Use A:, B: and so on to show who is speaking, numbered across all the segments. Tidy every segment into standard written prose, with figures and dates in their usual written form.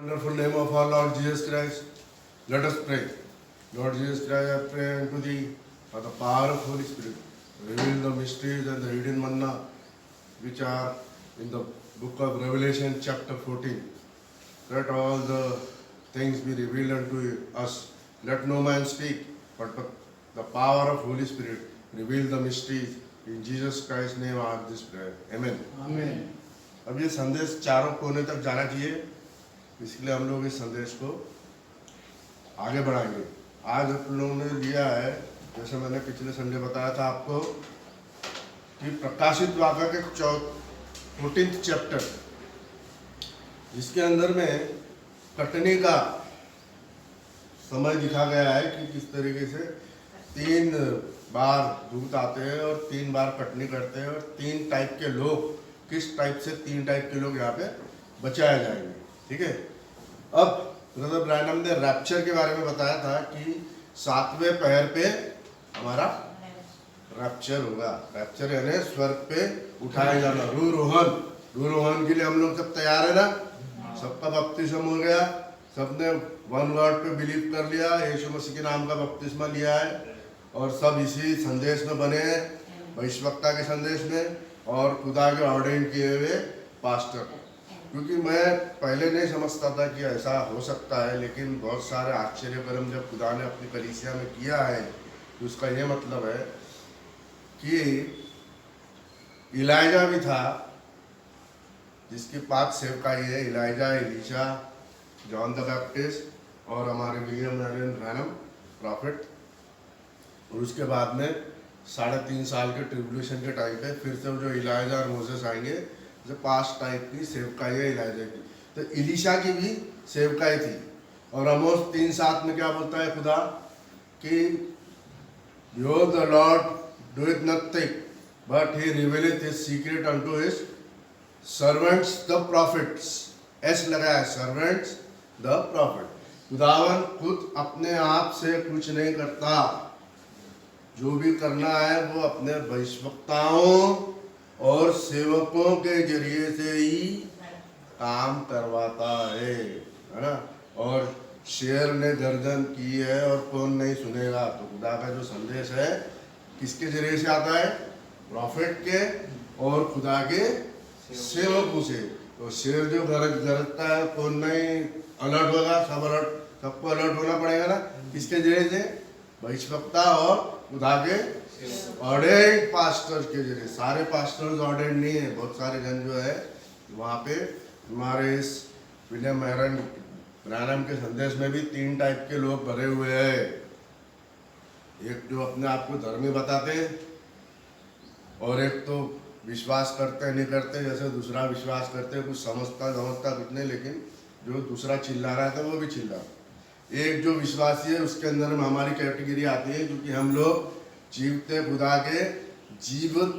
A: Wonderful name of our Lord Jesus Christ. Let us pray. Lord Jesus Christ, I pray unto thee by the power of Holy Spirit. Reveal the mysteries and the hidden manna which are in the book of Revelation chapter 14. Let all the things be revealed unto us. Let no man speak, but the power of Holy Spirit reveal the mysteries. In Jesus Christ's name I have this prayer. Amen.
B: आमीन।
A: अब ये संदेश चारों कोने तक जाना चाहिए, इसलिए हम लोग इस संदेश को आगे बढ़ाएंगे। आज हम लोगों ने लिया है, जैसे मैंने पिछले संडे बताया था आपको, कि प्रकाशित वाक्य के 14th चैप्टर, जिसके अंदर में कटनी का समय दिखा गया है कि किस तरीके से 3 बार दूत आते हैं और 3 बार कटनी करते हैं, और 3 टाइप के लोग, किस टाइप से 3 टाइप के लोग यहाँ पे बचाए जाएंगे। ठीक है। अब ब्रदर ब्रायनम ने रैप्चर के बारे में बताया था कि 7वें पहर पे हमारा रैप्चर होगा। रैप्चर यानी स्वर्ग पे उठाया जाना, रूरोहन के लिए हम लोग सब तैयार है ना? सबका बपतिस्मा हो गया, सबने वन वर्ड पे बिलीव कर लिया, यीशु मसीह के नाम का बपतिस्मा लिया है, और सब इसी संदेश में बने हैं, भविष्यवक्ता के संदेश में, और खुदा के ऑर्डेन किए हुए पास्टर। क्योंकि मैं पहले नहीं समझता था कि ऐसा हो सकता है, लेकिन बहुत सारे आश्चर्यकर्म जब खुदा ने अपनी कलीसिया में किया है, तो उसका ये मतलब है कि इलाइजा भी था, जिसके पास सेवकाई है, Elijah, Elisha, John the Baptist और हमारे विलियम मैरियन ब्रैनम प्रॉफिट। और उसके बाद में 3.5 साल के ट्रिब्यूलेशन के टाइम पे फिर से जो इलाइजा और मोसेस आएंगे, जो 5 टाइप की सेवकाई है इलाइजा की। तो इलीशा की भी सेवकाई थी। और आमोस 3:7 में क्या बोलता है खुदा कि यो the Lord doeth nothing but he revealeth his secret unto his servants the prophets. S लगाया है, सर्वेंट्स द प्रॉफिट। खुदावन खुद अपने आप से कुछ नहीं करता, जो भी करना है वो अपने भविष्यवक्ताओं और सेवकों के जरिए से ही काम करवाता है ना? और शेर ने गर्दन की है और कौन नहीं सुनेगा। तो खुदा का जो संदेश है किसके जरिए से आता है? प्रॉफिट के और खुदा के सेवकों से। तो शेर जो गरजता है, कौन नहीं अलर्ट होगा? सबको अलर्ट होना पड़ेगा ना? किसके जरिए से? भविष्यवक्ता और खुदा के ऑर्डेन्ड पास्टर्स के जरिए। सारे पास्टर्स ऑर्डेन्ड नहीं है, बहुत सारे जन जो है वहाँ पे हमारे इस विलियम मैरियन ब्रैनम के संदेश में भी 3 टाइप के लोग भरे हुए हैं। एक जो अपने आप को धर्मी बताते हैं, और एक तो विश्वास करते नहीं करते, जैसे दूसरा विश्वास करते, कुछ समझता कुछ नहीं, लेकिन जो दूसरा चिल्ला रहा था वो भी चिल्ला। एक जो विश्वासी है उसके अंदर में हमारी कैटेगरी आती है, क्योंकि हम लोग जीवते खुदा के जीवित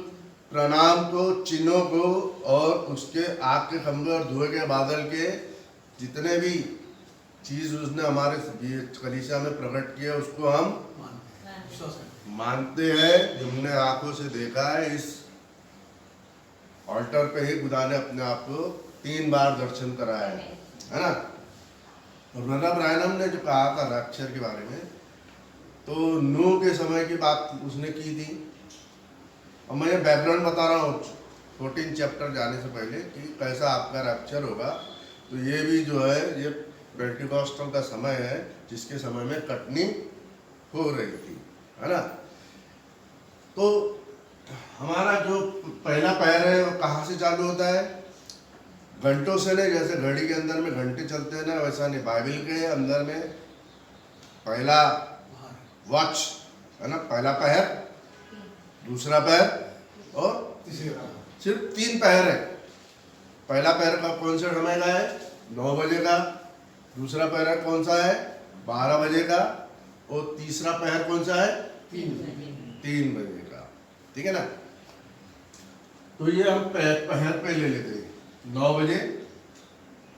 A: प्रणाम को, चिन्हों को, और उसके आग के खंभे और धुएं के बादल के जितने भी चीज उसने हमारे कलीसिया में प्रकट किया, उसको हम मानते हैं, जो हमने आंखों से देखा है। इस ऑल्टर पे ही खुदा ने अपने आप को 3 बार दर्शन कराया है ना? और ब्रदर ब्रायनम ने जो कहा था रैप्चर के बारे में, तो नूह के समय की बात उसने की थी। और मैं बैकग्राउंड बता रहा हूँ 14 चैप्टर जाने से पहले कि कैसा आपका रैप्चर होगा। तो ये भी जो है, ये पेंटिकॉस्टल का समय है, जिसके समय में कटनी हो रही थी, है ना? तो हमारा जो पहला पैर है वो कहाँ से चालू होता है? घंटों से नहीं, जैसे घड़ी के अंदर में घंटे चलते हैं ना, वैसा नहीं। बाइबल के अंदर में पहला वॉच है ना, पहला पहर, दूसरा पहर और तीसरा। सिर्फ 3 पहर है। पहला पहर का कौन सा समय का है? 9 बजे का। दूसरा पहर कौन सा है? 12 बजे का। और तीसरा पहर कौन सा है? 3 बजे का। ठीक है ना? तो ये हम पहर पे ले लेते हैं 9 बजे,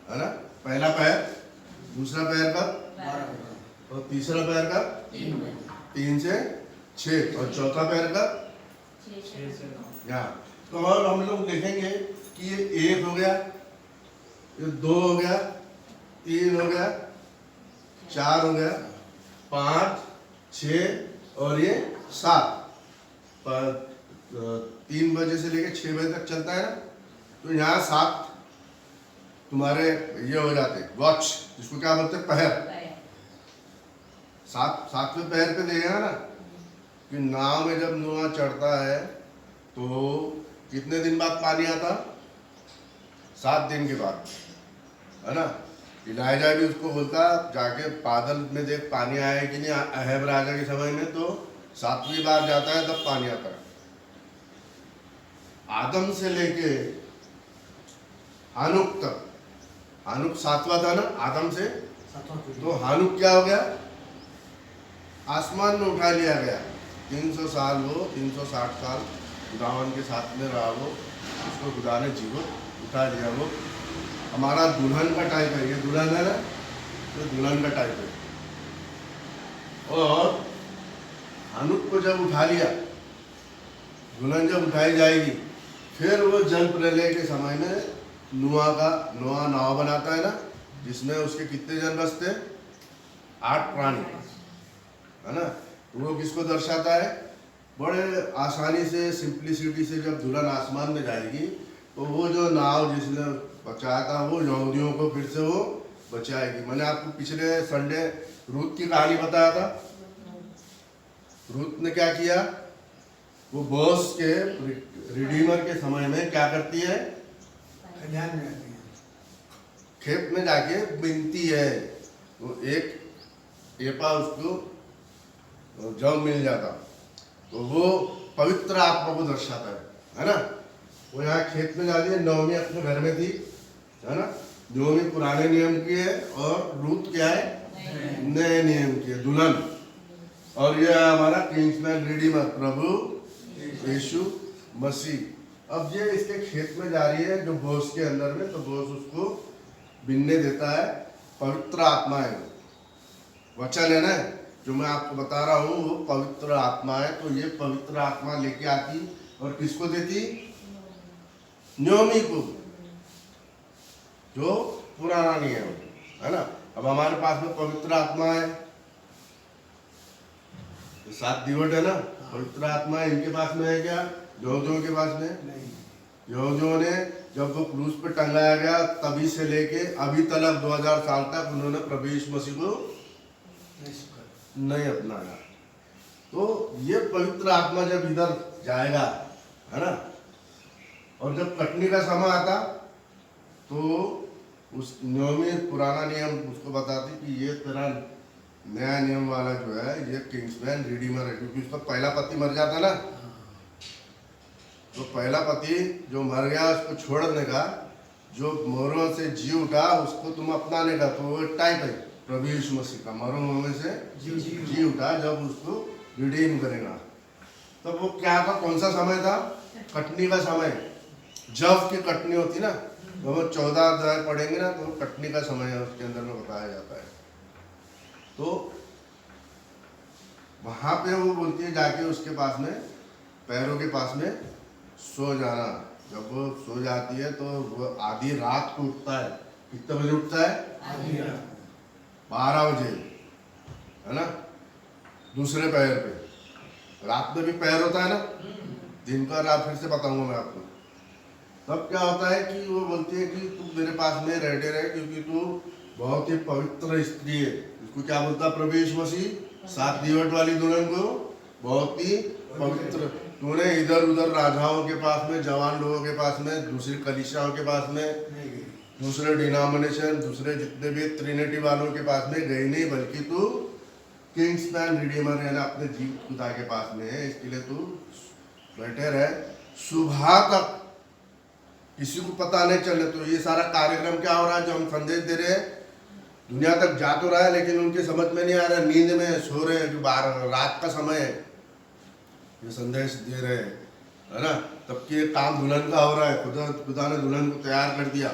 A: है ना? पहला पैर, दूसरा पैर का 12 और तीसरा पैर का 3 से 6 और चौथा पैर का 6 से 9। तो और हम लोग देखेंगे कि ये 1 हो गया, ये 2 हो गया, 3 हो गया, 4 हो गया, 5, 6 और ये 7। 3 बजे से लेके 6 बजे तक चलता है ना, तो यहाँ 7 तुम्हारे ये हो जाते वॉच, जिसको क्या बोलते हैं, पहर। 7वें पहर पे देगा ना कि नाव में जब नुआ चढ़ता है तो कितने दिन बाद पानी आता? 7 दिन के बाद, है ना। इलाइजा भी उसको बोलता जाके बादल में देख पानी आया है कि नहीं, अहब राजा के समय में तो 7वीं बार जाता है तब पानी आता है। आदम से लेके हानुक तक, हानुक 7वां था ना आदम से, तो हानुक क्या हो गया? आसमान में उठा लिया गया। 300 साल वो 360 साल खुदावन के साथ में रहा वो, उसको खुदा ने जीवित उठा लिया। वो हमारा दुल्हन का टाइप है, ये दुल्हन है ना, तो दुल्हन का टाइप है। और हानुक को जब उठा लिया, दुल्हन जब उठाई जाएगी, फिर वो जल प्रलय के समय में नोआ नाव बनाता है ना, जिसमें उसके कितने जन बसते? 8 प्राणी, है ना। तो वो किसको दर्शाता है? बड़े आसानी से, सिंप्लिसिटी से जब दुल्हन आसमान में जाएगी तो वो जो नाव जिसने बचाया था वो यहूदियों को फिर से वो बचाएगी। मैंने आपको पिछले संडे रूत की कहानी बताया था। रूत ने क्या किया? वो बॉस के रिडीमर के समय में क्या करती है? खेत में जाके बिनती है, तो एक एपा उसको जब मिल जाता, तो वो पवित्र आत्मा को दर्शाता है ना। वो यहाँ खेत में जाती है। नवमी अपने घर में थी, है ना। नवमी पुराने नियम की है और रूत क्या है? नए नियम की है, दुल्हन। और ये हमारा किंग्समैन रिडीमर प्रभु यीशु मसीह। अब ये इसके खेत में जा रही है जो बोस के अंदर में, तो बोस उसको बिनने देता है। पवित्र आत्मा है, वचन है ना जो मैं आपको बता रहा हूँ, वो पवित्र आत्मा है। तो ये पवित्र आत्मा लेके आती और किसको देती? नोमी को, जो पुराना नियम है ना। अब हमारे पास में पवित्र आत्मा है, 7 दिवट है ना, पवित्र आत्मा है। इनके पास में है क्या? यहूदियों के पास में नहीं। यहूदियों ने जब वो क्रूस पे टंगाया गया तभी से लेके अभी तक 2000 साल तक उन्होंने प्रभु यीशु मसीह को नहीं अपनाया। तो ये पवित्र आत्मा जब इधर जाएगा, है ना, और जब कटनी का समय आता तो उस नवमी पुराना नियम उसको बताती कि ये तेरा नया नियम वाला जो है ये किंग्समैन रिडीमर है। क्योंकि उसका पहला पति मर जाता ना, तो पहला पति जो मर गया उसको छोड़ने का, जो मरों से जी उठा उसको तुम अपनाने का, तो वो टाइप है प्रभु यीशु मसीह का। मरों में से जी उठा जब उसको रिडीम करेगा। तब तो वो क्या था? कौन सा समय था? कटनी का समय। जब की कटनी होती ना, तो वो 14 अध्याय पढ़ेंगे ना, तो कटनी का समय है, उसके अंदर में बताया जाता है। तो वहां पे वो बोलती है जाके उसके पास में, पैरों के पास में सो जाना। जब वो सो जाती है तो वो आधी रात को उठता है। कितने बजे उठता है? 12 बजे, है ना, दूसरे पैर पे। रात में भी पैर होता है ना, दिन का रात फिर से बताऊंगा मैं आपको। तब क्या होता है कि वो बोलती है कि तू मेरे पास में रहते रहे, क्योंकि तू बहुत ही पवित्र स्त्री है। उसको क्या बोलता प्रभु यीशु मसीह? 7 दिवट वाली दुल्हन को बहुत ही पवित्र। तूने इधर उधर राजाओं के पास में, जवान लोगों के पास में, दूसरी कलीसियाओं के पास में, दूसरे डिनोमिनेशन, दूसरे जितने भी ट्रिनिटी वालों के पास में गई नहीं, बल्कि तू किंग्समैन रिडीमर है ना, अपने जीवित खुदा के पास में है। इसके लिए तू बैठे रहे सुबह तक, किसी को पता नहीं चले। तो ये सारा कार्यक्रम क्या हो रहा है जो हम संदेश दे रहे हैं, दुनिया तक जा तो रहा है, लेकिन उनके समझ में नहीं आ रहा, नींद में सो रहे हैं, जो रात का समय है, ये संदेश दे रहे हैं, है ना। तब कि काम दुल्हन का हो रहा है। खुदा ने दुल्हन को तैयार कर दिया,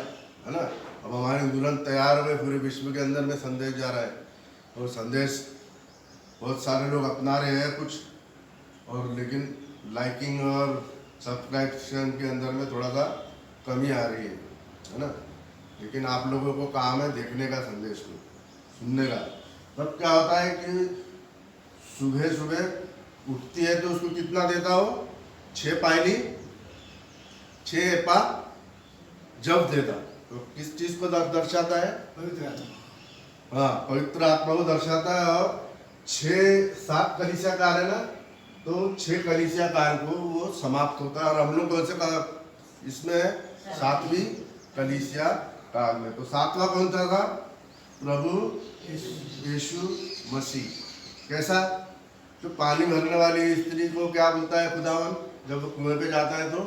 A: है ना। अब हमारी दुल्हन तैयार हुए, पूरे विश्व के अंदर में संदेश जा रहा है। और संदेश बहुत सारे लोग अपना रहे हैं कुछ, और लेकिन लाइकिंग और सब्सक्रिप्शन के अंदर में थोड़ा सा कमी आ रही है ना। लेकिन आप लोगों को काम है देखने का, संदेश को सुनने का। तब क्या होता है कि सुबह सुबह उठती है तो उसको कितना देता हो, 6 पायली 6 एपा जब देता। तो किस चीज को दर्शाता है?
B: पवित्र आत्मा।
A: हाँ, पवित्र आत्मा को दर्शाता है। और 6-7 कलीसिया काल है ना, तो 6 कलीसिया काल को वो समाप्त होता है। और हम लोग कौन से काल इसमें? 7वीं कलीसिया काल में। तो 7वां कौन सा था? प्रभु यीशु मसीह। कैसा? जो पानी भरने वाली स्त्री को क्या बोलता है खुदावन जब वो कुएं पे जाता है? तो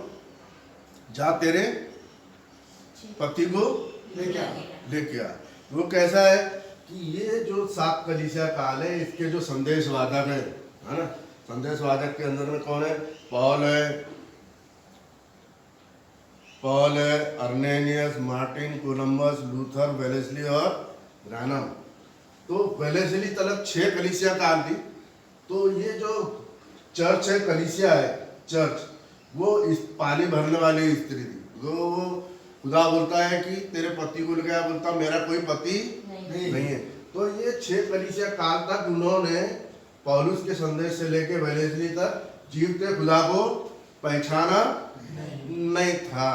A: जा तेरे पति को लेके आ। वो कैसा है कि ये जो 7 कलीसिया काल है, इसके जो संदेशवादक है ना, संदेशवादक के अंदर में कौन है? पॉल है, अर्नेनियस, मार्टिन, कोलंबस, लूथर, वेलेस्ली और ब्रैनम। तो वेलेस्ली तलक 6 कलीसिया काल थी। तो ये जो चर्च है, कलीसिया है चर्च, वो इस पानी भरने वाली स्त्री थी। वो खुदा बोलता है कि तेरे पति को लेकर बोलता मेरा कोई पति नहीं है। तो ये 6 कलीसिया काल तक उन्होंने पौलुस के संदेश से लेके वेलेस्ली तक जीवते खुदा को पहचाना नहीं था,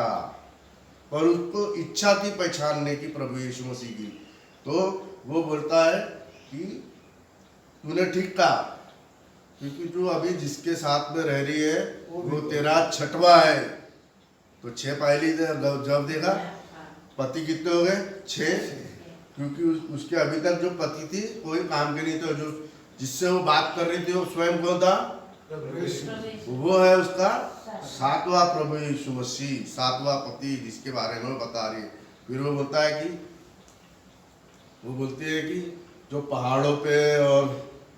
A: पर उसको इच्छा थी पहचानने की प्रभु यीशु मसीह की। तो वो बोलता है कि तूने ठीक कहा, क्योंकि तू अभी जिसके साथ में रह रही है वो तेरा 6वां है। तो 6 पायली जब देखा, पति कितने हो गए? 6। क्योंकि उसके अभी तक जो पति थी कोई काम के नहीं थे। जो जिससे वो बात कर रही थी वो स्वयं कौन था? वो है उसका 7वां प्रभु यीशु मसीह, 7वां पति, जिसके बारे में बता रही है। फिर वो बोलता है कि वो बोलती है कि जो पहाड़ों पे और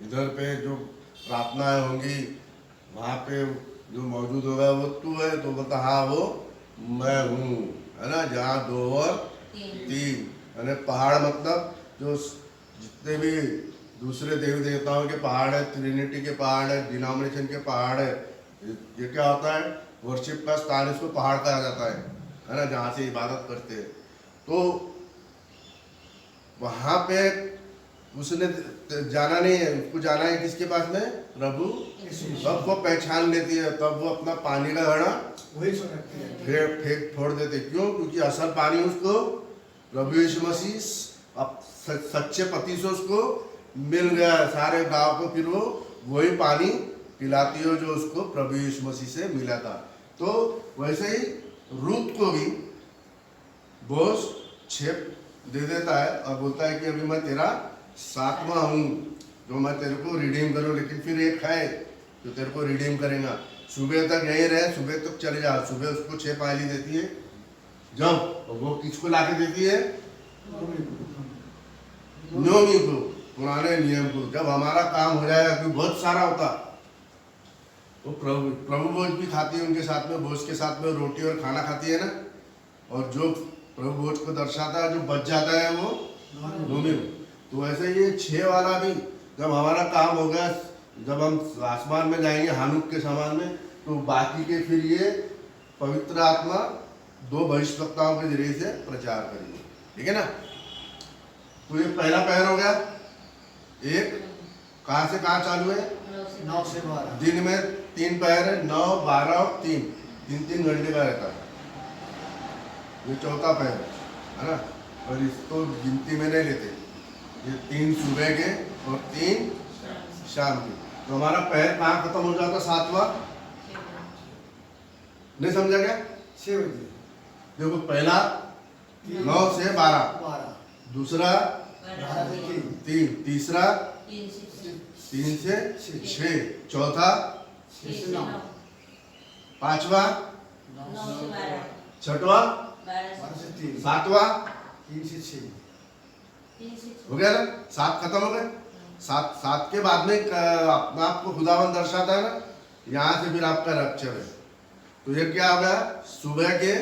A: इधर पे जो प्रार्थनाएं होंगी वहाँ पे जो मौजूद होगा वो तू है। तो बोलता हाँ वो मैं हूँ, है ना, जहाँ 2 और 3। यानी पहाड़ मतलब जो जितने भी दूसरे देवी देवताओं के पहाड़ है, ट्रिनिटी के पहाड़ है, डिनोमिनेशन के पहाड़ है, ये क्या होता है? वर्शिप का स्थान, इसको पहाड़ कहा जाता है ना, जहाँ से इबादत करते हैं। तो वहाँ पे उसने जाना नहीं है, उसको जाना है किसके पास में? प्रभु। तब वो पहचान लेती है, तब वो अपना पानी का घड़ा फेंक छोड़ देते। क्यों? क्योंकि असल पानी उसको प्रभु यीशु मसीह सच्चे पति से उसको मिल गया। सारे गांव को फिर वो वही पानी पिलाती हो जो उसको प्रभु यीशु मसीह से मिला था। तो वैसे ही रूत को भी बोझ 6 दे देता है और बोलता है कि अभी मैं तेरा 7वां हूँ जो मैं तेरे को रिडीम करूँ। लेकिन फिर एक है जो तेरे को रिडीम करेगा। सुबह तक यही रहे, सुबह तक चले जा। सुबह उसको 6 पायली देती है। जब वो किसको लाके देती है? नोमी को, पुराने नियम को। जब हमारा काम हो जाएगा, क्योंकि बहुत सारा होता, तो प्रभु भोज भी खाती है उनके साथ में, भोज के साथ में रोटी और खाना खाती है ना। और जो प्रभु भोज को दर्शाता है, जो बच जाता है वो नोमी। तो वैसे ये 6 वाला भी जब हमारा काम हो गया, जब हम आसमान में जाएंगे हानुक के समान में, तो बाकी के फिर ये पवित्र आत्मा 2 भविष्यवक्ताओं के जरिए से प्रचार करेंगे। ठीक है ना। तो ये पहला पहर हो गया। एक कहाँ से कहाँ चालू है?
B: 9 से 12।
A: दिन में 3 पहर है, 9, 12 और 3 घंटे का रहता है। ये चौथा पहर है ना। और इसको गिनती में नहीं लेते। ये 3 सुबह के और 3 शाम के। तो हमारा पहर कहाँ खत्म हो जाता? 7वां। नहीं समझा क्या?
B: 6 बजे।
A: देखो, पहला 9 से 12, दूसरा
B: 12 से
A: 3, तीसरा 3 से 6, चौथा
B: 6 से 9,
A: पांचवा
B: 9 से 12,
A: छठवां
B: 12 से 3,
A: सातवां
B: 3 से 6।
A: हो गया ना। 7 खत्म हो गए। 7 के बाद में अपना आपको खुदावन दर्शाता है ना। यहाँ से फिर आपका रप्चर है। तो ये क्या हो गया? सुबह के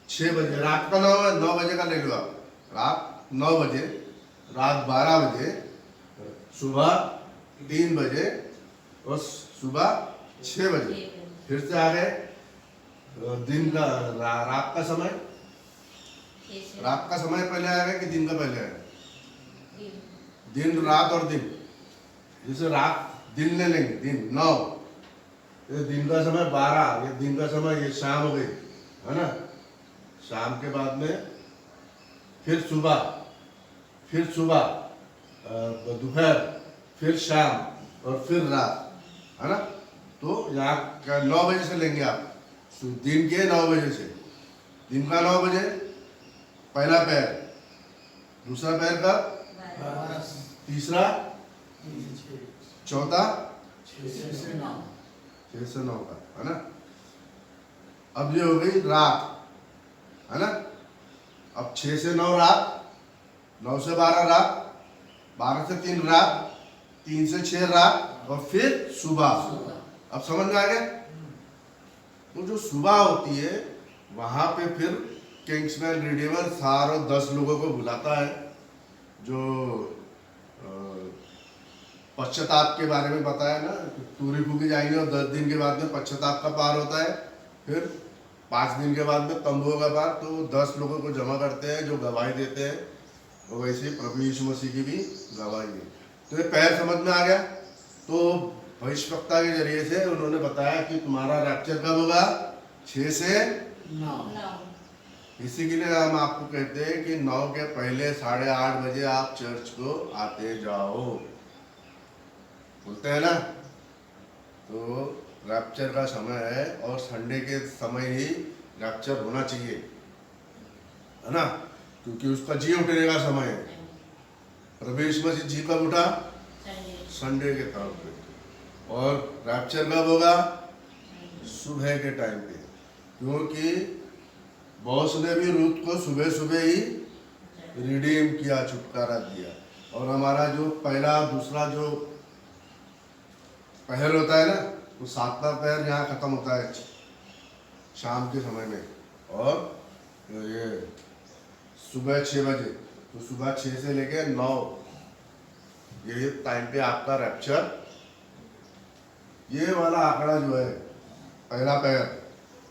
A: 6 बजे, रात का 9 बजे का ले लो आप। रात 9 बजे, रात 12 बजे, सुबह 3 बजे और सुबह 6 बजे। फिर से आ गए दिन का रात का समय रात का समय पहले आएगा कि दिन का पहले आएगा?
B: दिन
A: दिन, रात और दिन। जैसे रात दिन ले लेंगे, दिन 9, ये दिन का समय 12, ये दिन का समय, ये शाम हो गई, है ना। शाम के बाद में फिर सुबह, फिर सुबह, दोपहर, फिर शाम और फिर रात, है ना। तो यहाँ का 9 बजे से लेंगे आप, दिन के 9 बजे से। दिन का 9 बजे पहला पैर, दूसरा पैर का,
B: 12
A: तीसरा,
B: 3 से 6
A: चौथा
B: 6 से 9
A: 6 से 9 का, है ना। अब ये हो गई रात, है ना। अब 6 से 9 रात, 9 से 12 रात, 12 से 3 रात, 3 से 6 रात और फिर सुबह। अब समझ में आ गया। तो जो सुबह होती है वहाँ पे फिर किंग्समैन रिडीमर सारे 10 लोगों को बुलाता है, जो पश्चाताप के बारे में बताया ना, टूरी फूकी जाएंगे और 10 दिन के बाद में पश्चाताप का पार होता है, फिर 5 दिन के बाद में तंबुओं का पार। तो 10 लोगों को जमा करते हैं जो गवाही देते हैं, और वैसे ही प्रभु यीशु मसीह की भी गवाही है। तो ये पैर समझ में आ गया। तो भविष्यवक्ता के जरिए से उन्होंने बताया कि तुम्हारा रैप्चर कब होगा, 6 से
B: 9
A: इसी के लिए हम आपको कहते हैं कि 9 के पहले 8:30 बजे आप चर्च को आते जाओ, बोलते हैं ना। तो रैप्चर का समय है और संडे के समय ही रैप्चर होना चाहिए, है ना, क्योंकि उसका जी उठने का समय है। प्रभु यीशु मसीह जी कब उठा, संडे के तौर पे। और रैप्चर कब होगा, सुबह के टाइम पे, क्योंकि बॉस ने भी रूथ को सुबह सुबह ही रिडीम किया, छुटकारा दिया। और हमारा जो पहला दूसरा जो पहर होता है ना, वो 7वां पहर यहाँ खत्म होता है शाम के समय में, और ये सुबह 6 बजे। तो सुबह 6 से लेके 9 ये टाइम पे आपका रैप्चर, ये वाला आंकड़ा जो है पहला पैर,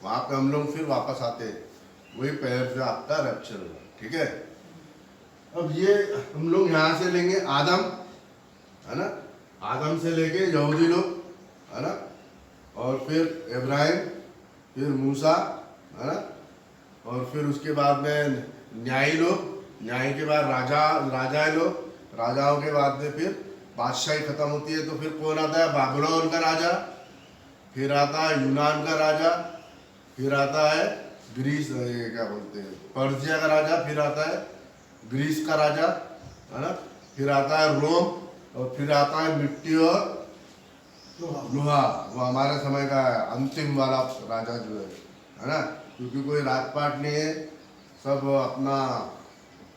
A: वहाँ पे हम लोग फिर वापस आते हैं, वही पैर से आपका रैप्चर होगा, ठीक है। अब ये हम लोग यहाँ से लेंगे आदम, है ना, आदम से लेके यहूदी लोग, है ना, और फिर इब्राहिम, फिर मूसा, है ना, और फिर उसके बाद में न्यायी लोग, न्यायी के बाद राजा लोग, राजाओं के बाद में फिर बादशाही खत्म होती है। तो फिर कौन आता है, बाबुलोन का राजा, फिर आता है यूनान का राजा, फिर आता है ग्रीस, ये क्या बोलते हैं, पर्सिया का राजा, फिर आता है ग्रीस का राजा, है ना, फिर आता है रोम, और फिर आता है मिट्टी और लोहा। वो हमारे समय का अंतिम वाला राजा जो है ना, क्योंकि कोई राजपाट नहीं है, सब अपना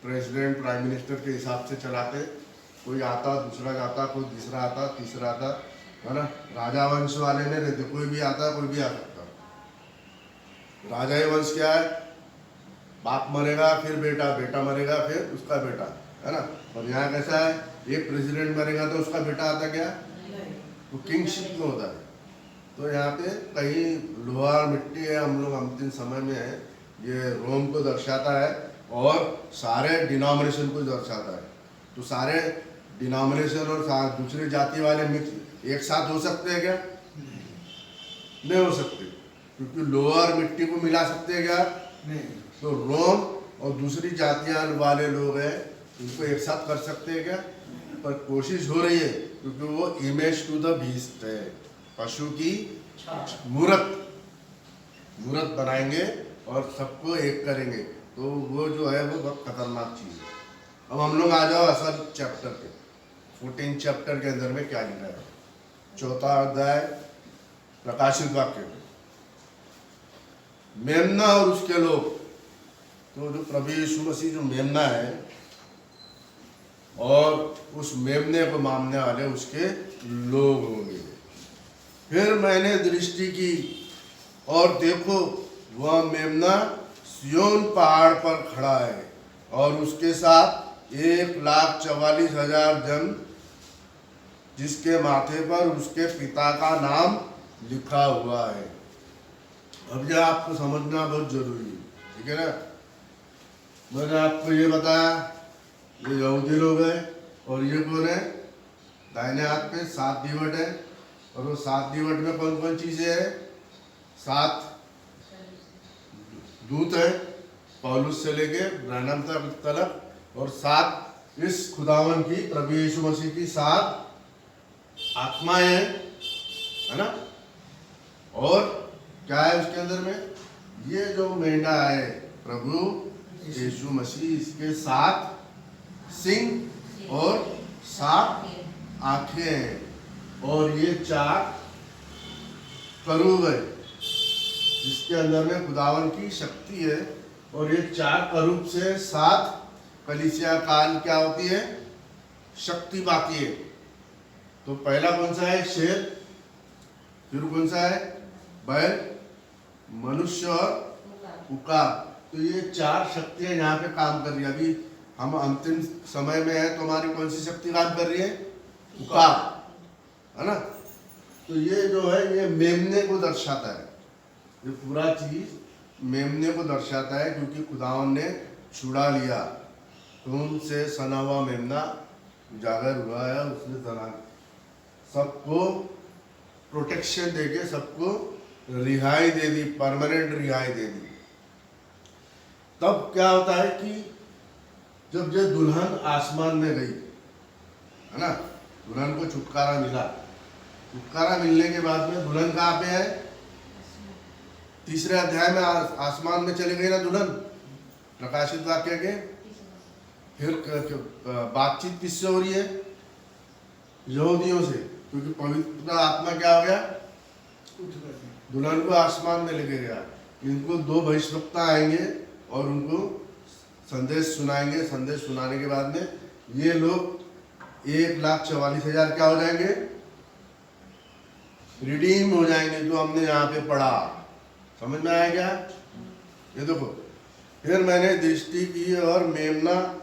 A: प्रेसिडेंट प्राइम मिनिस्टर के हिसाब से चलाते, कोई आता दूसरा जाता, कोई तीसरा आता तीसरा आता, है ना। राजा वंश वाले नहीं रहते, कोई भी आता कोई भी आ सकता। राजा वंश क्या है, बाप मरेगा फिर बेटा, बेटा मरेगा फिर उसका बेटा, है ना। और यहाँ कैसा है, एक प्रेसिडेंट मरेगा तो उसका बेटा आता क्या, तो किंगशिप में होता है। तो यहाँ पे कहीं लोहा और मिट्टी है, हम लोग अंतिम समय में है, ये रोम को दर्शाता है और सारे डिनोमिनेशन को दर्शाता है। तो सारे डिनोमिनेशन और दूसरी जाति वाले मिक्स एक साथ हो सकते हैं क्या, नहीं हो सकते, क्योंकि लोहा और मिट्टी को मिला सकते हैं क्या, नहीं। तो रोम और दूसरी जातियां वाले लोग हैं, उनको एक साथ कर सकते हैं क्या, पर कोशिश हो रही है, क्योंकि वो इमेज टू द बीस्ट है, पशु की मूर्त बनाएंगे और सबको एक करेंगे। तो वो जो है वो बहुत खतरनाक चीज़ है। अब हम लोग आ जाओ असल चैप्टर पे, 14 चैप्टर के अंदर में क्या लिखा है, 4था अध्याय प्रकाशित वाक्य, मेमना और उसके लोग। तो जो प्रभु यीशु मसीह जो मेमना है और उस मेमने को मानने वाले उसके लोग होंगे। फिर मैंने दृष्टि की और देखो वह मेमना सिय्योन पहाड़ पर खड़ा है और उसके साथ 1,44,000 जन, जिसके माथे पर उसके पिता का नाम लिखा हुआ है। अब यह आपको समझना बहुत जरूरी है, ठीक है ना। मैंने आपको ये बताया, ये यहूदी लोग हैं। और ये कौन है? दाहिने हाथ पे 7 दीवट है। और वो 7 दीवट में कौन कौन चीजें है? 7 दूत है, पौलुस से लेके ब्रैनम तक, और 7 इस खुदावन की, प्रभु यीशु मसीह की 7 आत्माएं हैं, है ना। और क्या है उसके अंदर में? ये जो मेंढा है प्रभु यीशु मसीह, इसके 7 सिंग और 7 आंखें हैं। और ये 4 करूब है, जिसके अंदर में खुदावन की शक्ति है। और ये 4 करूब से 7 कलीसिया काल क्या होती है? शक्ति पाती है। तो पहला कौन सा है? शेर। फिर कौन सा है? बैल, मनुष्य और उकाब। तो ये 4 शक्तियां यहाँ पे काम कर रही है। अभी हम अंतिम समय में है, तो हमारी कौन सी शक्ति काम कर रही है? उकाब, है ना। तो ये जो है, ये मेमने को दर्शाता है। ये पूरा चीज मेमने को दर्शाता है, क्योंकि खुदावन ने छुड़ा लिया। खून से सना हुआ मेमना उजागर हुआ है, उसने सना, सबको प्रोटेक्शन देके सबको रिहाई दे दी, परमानेंट रिहाई दे दी। तब क्या होता है कि जब ये दुल्हन आसमान में गई, है ना, दुल्हन को छुटकारा मिला। छुटकारा मिलने के बाद में दुल्हन कहाँ पे है? तीसरे अध्याय में आसमान में चले गई ना दुल्हन, प्रकाशित वाक्य के। फिर बातचीत किससे हो रही है? यहूदियों से, क्योंकि पवित्र आत्मा क्या हो गया? दुल्हन को आसमान में लेके गया। इनको 2 भविष्यवक्ता आएंगे और उनको संदेश सुनाएंगे। संदेश सुनाने के बाद में ये लोग 1,44,000 क्या हो जाएंगे? रिडीम हो जाएंगे, जो हमने यहाँ पे पढ़ा। समझ में आया क्या? ये देखो, फिर मैंने दृष्टि की और मेमना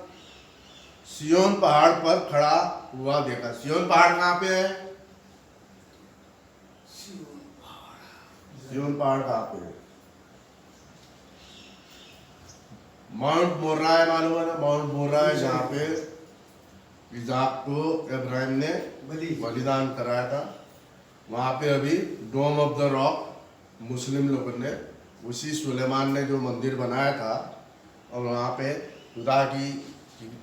A: सियोन पहाड़ पर खड़ा हुआ देखा। सियोन पहाड़ कहाँ पे है? सियोन पहाड़ कहाँ पे है? माउंट मोर्रा है, मालूम है ना? माउंट मोर्रा है, जहाँ पे इज़ाक को इब्राहिम ने बलिदान कराया था। वहाँ पे अभी डोम ऑफ द रॉक मुस्लिम लोगों ने, उसी सुलेमान ने जो मंदिर बनाया था, और वहाँ पे खुदा की,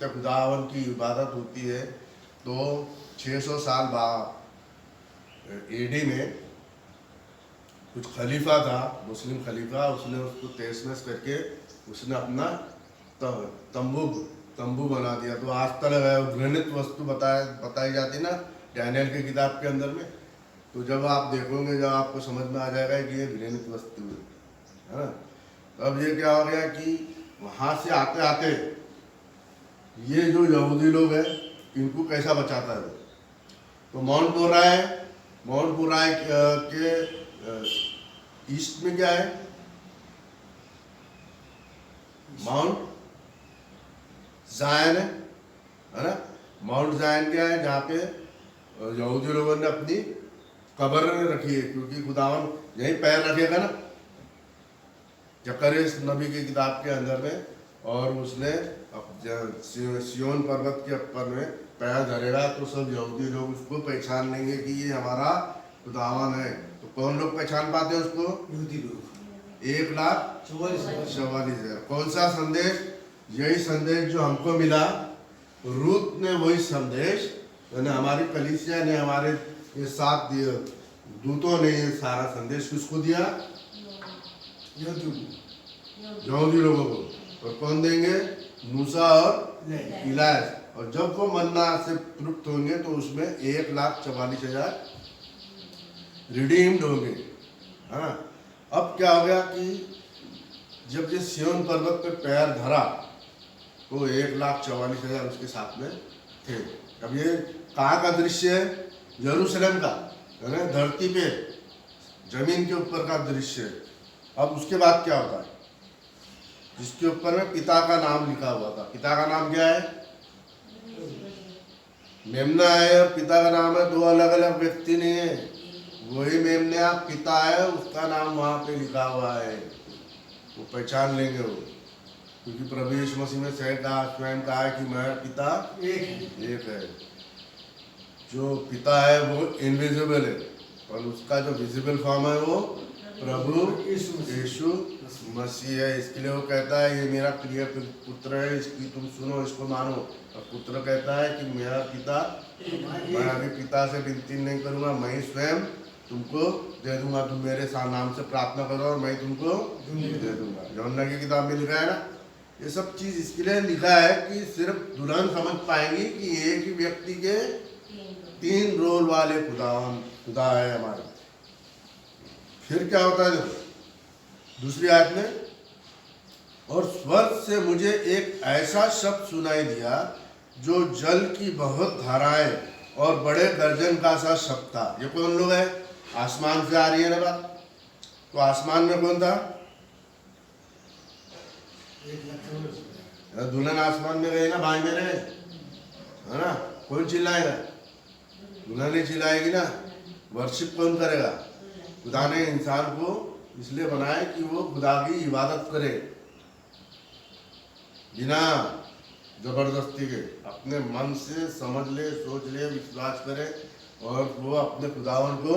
A: खुदावन की इबादत होती है। तो 600 साल बाद एडी में कुछ खलीफा था, मुस्लिम खलीफा, उसने उसको तहस-नहस करके उसने अपना तंबू बना दिया। तो आज तक घृणित वस्तु बताई जाती ना डैनियल की किताब के अंदर में। तो जब आप देखोगे, जब आपको समझ में आ जाएगा कि ये घृणित वस्तु है ना। तब ये क्या हो गया कि वहाँ से आते आते ये जो यहूदी लोग हैं, इनको कैसा बचाता है? तो माउंट मोर्रा है, माउंट मोर्रा के ईस्ट में क्या है? माउंट जायन है ना। माउंट जायन क्या है? जहाँ पे यहूदी लोगों ने अपनी कब्र रखी है, क्योंकि खुदावन यहीं पैर रखेगा ना, जकरिया नबी की किताब के अंदर में। और उसने सियोन पर्वत के ऊपर में पैर धरेगा, तो सब यहूदी लोग उसको पहचान लेंगे कि ये हमारा खुदावन है। तो कौन लोग पहचान पाते हैं उसको?
B: यहूदी लोग।
A: 1,44,000। कौन सा संदेश? यही संदेश जो हमको मिला। रूत ने वही संदेश, यानी हमारी कलीसिया ने, हमारे ये 7 दूतों ने ये सारा संदेश किसको दिया? यहूदी लोगों को। और कौन देंगे? मूसा और इलायास। और जब वो मन्ना से तृप्त होंगे, तो उसमें 1,44,000 रिडीम्ड होंगे, है ना। अब क्या हो गया कि जब ये सियोन पर्वत पे पैर धरा, तो 1,44,000 उसके साथ में थे। अब ये कहाँ का दृश्य है? यरूशलेम का, है ना, धरती पे, जमीन के ऊपर का दृश्य है। अब उसके बाद क्या होता है? जिसके ऊपर में पिता का नाम लिखा हुआ था। पिता का नाम क्या है? मेमना है, और पिता का नाम है। 2 अलग अलग व्यक्ति नहीं है, वही मेमना पिता है, उसका नाम वहाँ पे लिखा हुआ है, वो पहचान लेंगे वो। क्योंकि प्रभु यीशु मसीह में स्वयं कहा है कि मैं पिता
B: एक
A: एक है। जो पिता है वो इनविजिबल है और उसका जो विजिबल फॉर्म है वो प्रभु यीशु मसीह है। इसके लिए वो कहता है ये मेरा प्रिय पुत्र है, इसकी तुम सुनो, इसको मानो। और पुत्र कहता है कि मेरा पिता, मैं अभी पिता से विनती नहीं करूंगा, मैं ही स्वयं तुमको दे दूंगा। तुम मेरे नाम से प्रार्थना करो और मैं तुमको दे दूंगा। यूहन्ना की किताब में लिखा है ना। ये सब चीज इसके लिए लिखा है कि सिर्फ दुल्हन समझ पाएंगी कि एक ही व्यक्ति के 3 रोल वाले खुदा है हमारे। फिर क्या होता है देखो दूसरी आयत में, और स्वर्ग से मुझे एक ऐसा शब्द सुनाई दिया जो जल की बहुत धाराएं और बड़े गर्जन का सा शब्द था। ये कौन लोग है? आसमान से आ रही है ना बात। तो आसमान में कौन था? दुल्हन आसमान में गई ना, भाई में रहे, है ना। कौन चिल्लाएगा? दुल्हन ही चिल्लाएगी ना। वर्शिप कौन करेगा? खुदा ने इंसान को इसलिए बनाया कि वो खुदा की इबादत करे बिना जबरदस्ती के, अपने मन से समझ ले, सोच ले, विश्वास करे और वो अपने खुदावन को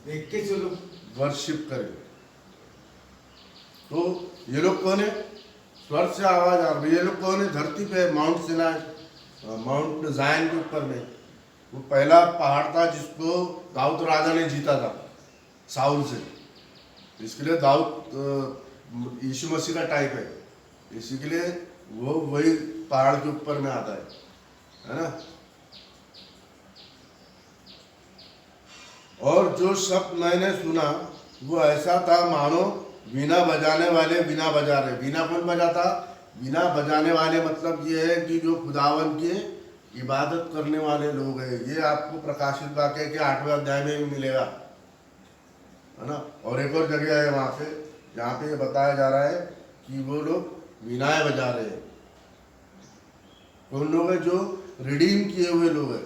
B: देख के चलो
A: वर्शिप करे। तो ये लोग कौन है? स्वर्ग से आवाज आ रही है। ये लोग कौन है? धरती पे माउंट सिनाई, माउंट जायन के ऊपर में वो पहला पहाड़ था जिसको दाऊद राजा ने जीता था साउल से। इसके लिए दाऊद यीशु मसीह का टाइप है, इसी के लिए वो वही पहाड़ के ऊपर में आता है ना। और जो शब्द मैंने सुना वो ऐसा था मानो वीणा बजाने वाले वीणा बजा रहे। वीणा कौन बजाता? वीणा बजाने वाले मतलब ये है कि जो खुदावन की इबादत करने वाले लोग हैं। ये आपको प्रकाशित वाक्य के 8वें अध्याय में भी मिलेगा, है ना। और एक और जगह है वहाँ पे जहाँ पे ये बताया जा रहा है कि वो लोग वीणाएं बजा रहे हैं। कौन लोग हैं? जो रिडीम किए हुए लोग हैं।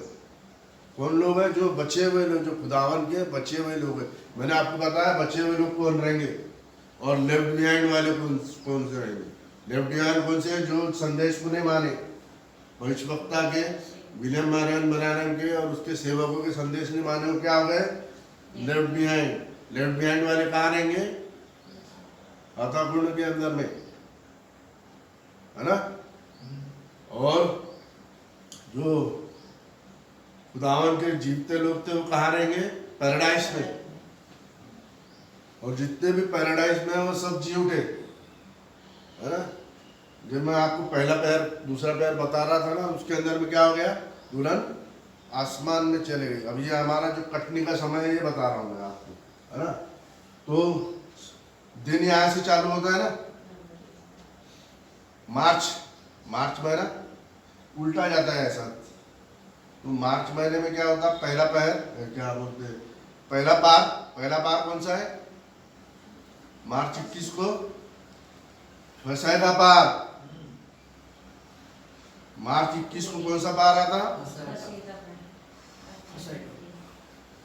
A: कौन लोग हैं? जो बचे हुए लोग, जो खुदावन के बचे हुए लोग हैं। मैंने आपको बताया बचे हुए लोग कौन रहेंगे और लेफ्ट बिहाइंड वाले कौन से रहेंगे। लेफ्ट बिहाइंड कौन से? जो संदेश को नहीं माने, भविष्यवक्ता के, विलियम मैरियन ब्रैनम के और उसके सेवकों के संदेश नहीं माने, वो क्या हो गए? Left behind. लेफ्ट बिहाइंड वाले कहाँ रहेंगे? हताकुंड के अंदर में, है ना। और जो खुदावन के जीवते लोग थे वो कहाँ रहेंगे? पैराडाइज में। और जितने भी पैराडाइज में वो सब जी उठे, है ना। जब मैं आपको पहला पैर दूसरा पैर बता रहा था ना, उसके अंदर में क्या हो गया? दुल्हन आसमान में चले गई। अब ये हमारा जो कटनी का समय है ये बता रहा हूँ मैं आपको, है ना। तो दिन यहाँ से चालू होता है ना, मार्च महीना उल्टा जाता है ऐसा। तो मार्च महीने में क्या होता है? पहला पैर, क्या बोलते हैं, पहला पार कौन सा है? मार्च 21 को फसाई का पार। मार्च 21 को कौन सा पार आता?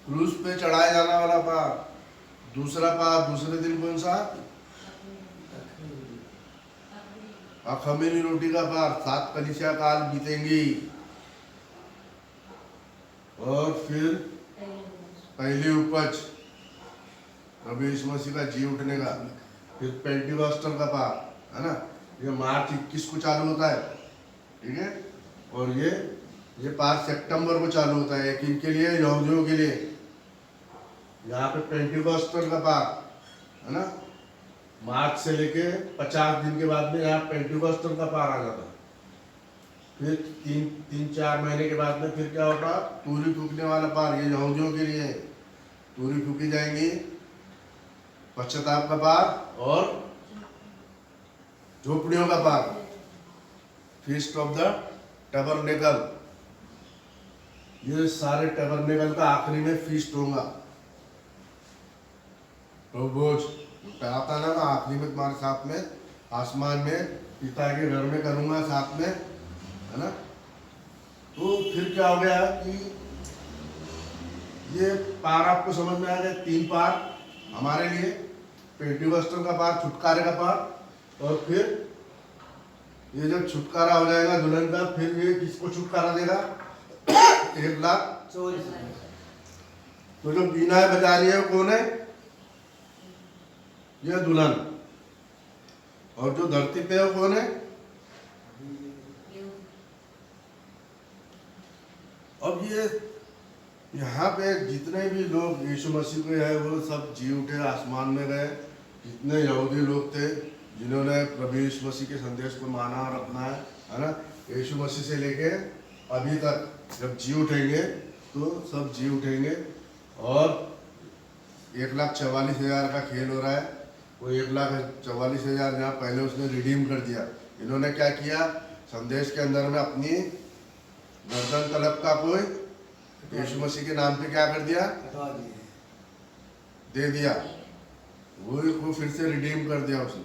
A: क्रूज पे चढ़ाया जाने वाला पार। दूसरा पार दूसरे दिन कौन सा? अखमीरी रोटी का पार। 7 कलीसिया काल बीतेंगी और फिर पहली उपज प्रभु यीशु मसीह का जी उठने का, फिर पेंटिकॉस्टल का पार, है ना। ये मार्च 21 को चालू होता है, ठीक है। और ये पार सितंबर को चालू होता है। किनके लिए? यहूदियों के लिए। यहाँ पे पेंटिकॉस्टल का पार, है ना। मार्च से लेके 50 दिन के बाद में यहाँ पेंटिकॉस्टल का पार आ जाता है। फिर 3-4 महीने के बाद में फिर क्या होगा? तूरी फूकने वाला पार। ये यहूदियों के लिए तूरी फूकी जाएंगी, पश्चाताप का पार और झोपड़ियों का पार, फीस्ट ऑफ द टैबरनेकल। ये सारे टैबरनेकल का आखिरी में फीस्ट होगा। तो भोज आता ना आखिरी में तुम्हारे साथ में आसमान में पिता के घर में करूंगा साथ में, है ना। तो फिर क्या हो गया कि ये पार आपको समझ में आ गया। 3 पार हमारे लिए, पेंटिकॉस्टल का पार, छुटकारे का पार, और फिर ये जब छुटकारा हो जाएगा दुल्हन का, फिर ये किसको छुटकारा देगा? 1,00,000।
B: 44,000।
A: तो जो बीना बजा रही है वो कौन है? ये दुल्हन। और जो धरती पे है वो कौन है? अब ये यहाँ पे जितने भी लोग यीशु मसीह को है वो सब जी उठे, आसमान में गए। जितने यहूदी लोग थे जिन्होंने प्रभु यीशु मसीह के संदेश को माना और अपनाया, है ना, यीशु मसीह से लेके अभी तक जब जी उठेंगे तो सब जी उठेंगे। और 1,44,000 का खेल हो रहा है। वो 1,44,000 जहाँ पहले उसने रिडीम कर दिया। इन्होंने क्या किया? संदेश के अंदर में अपनी गर्दन तलब का कोई यीशु मसीह के नाम पे क्या कर दिया?
B: कटवा दिए।
A: दे दिया। वो फिर से रिडीम कर दिया उसने।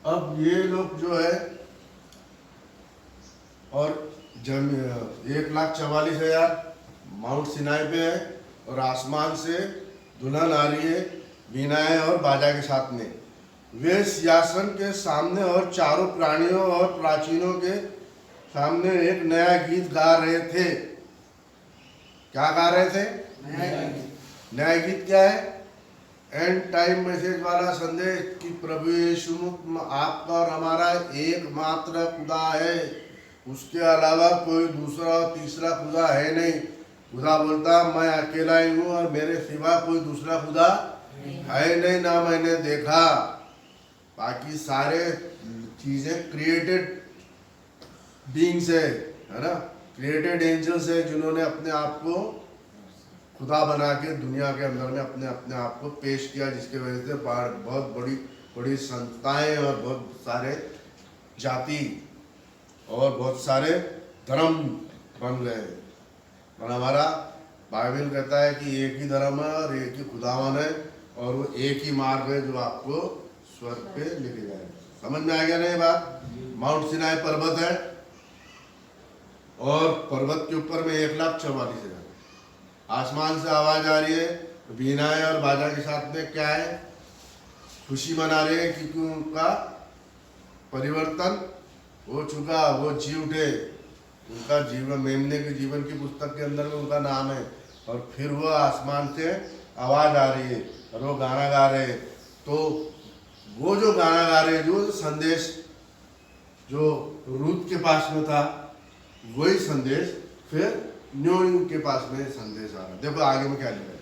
A: अब ये लोग जो है, और 1,44,000 माउंट सिनाई पे है और आसमान से दुल्हन आ रही है बीनाएं और बाजा के साथ में। वे सिंहासन के सामने और चारों प्राणियों और प्राचीनों के सामने एक नया गीत गा रहे थे। क्या गा रहे थे? नया गीत क्या है? एंड टाइम मैसेज वाला संदेश कि प्रभु यीशु आपका और हमारा एकमात्र खुदा है, उसके अलावा कोई दूसरा और तीसरा खुदा है नहीं। खुदा बोलता मैं अकेला ही हूँ और मेरे सिवा कोई दूसरा खुदा है नहीं, ना मैंने देखा। बाकी सारे चीजें क्रिएटेड बीइंग्स है ना, क्रिएटेड एंजल्स है जिन्होंने अपने आप को खुदा बना के दुनिया के अंदर में अपने आप को पेश किया, जिसके वजह से बहुत बड़ी बड़ी संस्थाएं और बहुत सारे जाति और बहुत सारे धर्म बन गए। और हमारा बाइबल कहता है कि एक ही धर्म है और एक ही खुदावन है और वो एक ही मार्ग है जो आपको स्वर्ग पे लेके जाएगा। समझ में आ गया ना ये बात? माउंट सिनाई पर्वत है और पर्वत के ऊपर में 1,44,000। आसमान से आवाज आ रही है, बीनाएं और बाजा के साथ में क्या है? खुशी मना रहे हैं क्योंकि उनका परिवर्तन हो चुका, वो जी उठे। उनका जीवन, मेमने के जीवन की पुस्तक के अंदर में उनका नाम है। और फिर वो आसमान से आवाज आ रही है और वो गाना गा रहे हैं। तो वो जो गाना गा रहे हैं, जो संदेश जो रूत के पास में था, वही संदेश फिर न्यू के पास में संदेश आ रहा है। देखो आगे में क्या लिखा है।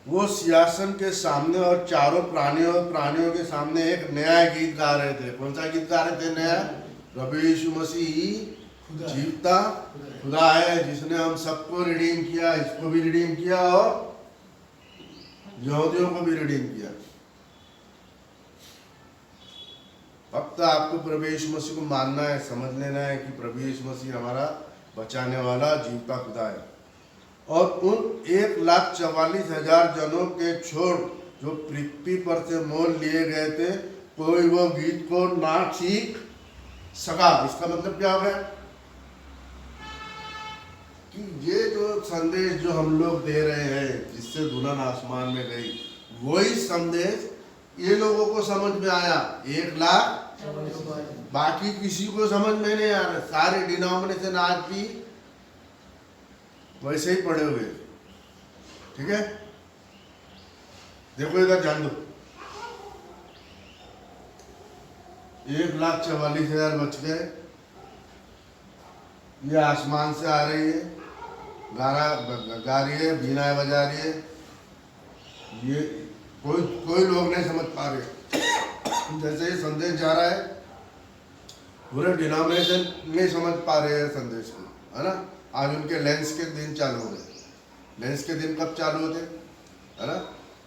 A: वो सिंहासन के सामने और चारों प्राणियों के सामने एक नया गीत गा रहे थे। कौन सा गीत गा रहे थे? नया। प्रभु यीशु मसीह ही जीवता खुदा है जिसने हम सबको रिडीम किया, इसको भी रिडीम किया और यहूदियों को भी रिडीम किया। अब तो आपको प्रभु यीशु मसीह को मानना है, समझ लेना है कि प्रभु यीशु मसीह हमारा बचाने वाला जीवता खुदा है। और उन 1,44,000 जनों के छोड़ जो पृथ्वी पर से मोल लिए गए थे, कोई वो गीत को ना सीख सका। इसका मतलब क्या हो गया? कि ये जो संदेश जो हम लोग दे रहे हैं, जिससे दुल्हन आसमान में गई, वही संदेश ये लोगों को समझ में आया। 1,00,000 बाकी किसी को समझ में नहीं आ रहा। सारे डिनोमिनेशन आज भी वैसे ही पड़े हुए। ठीक है, देखो इधर ध्यान दो। 1,44,000 बच गए। ये आसमान से आ रही है, गा रही है, बीनाएं बजा रही है। ये कोई लोग नहीं समझ पा रहे। जैसे ये संदेश जा रहा है, पूरे डिनोमिनेशन नहीं समझ पा रहे हैं संदेश को, है ना। आज उनके लेंस के दिन चालू हो गए। लेंस के दिन कब चालू होते? है ना,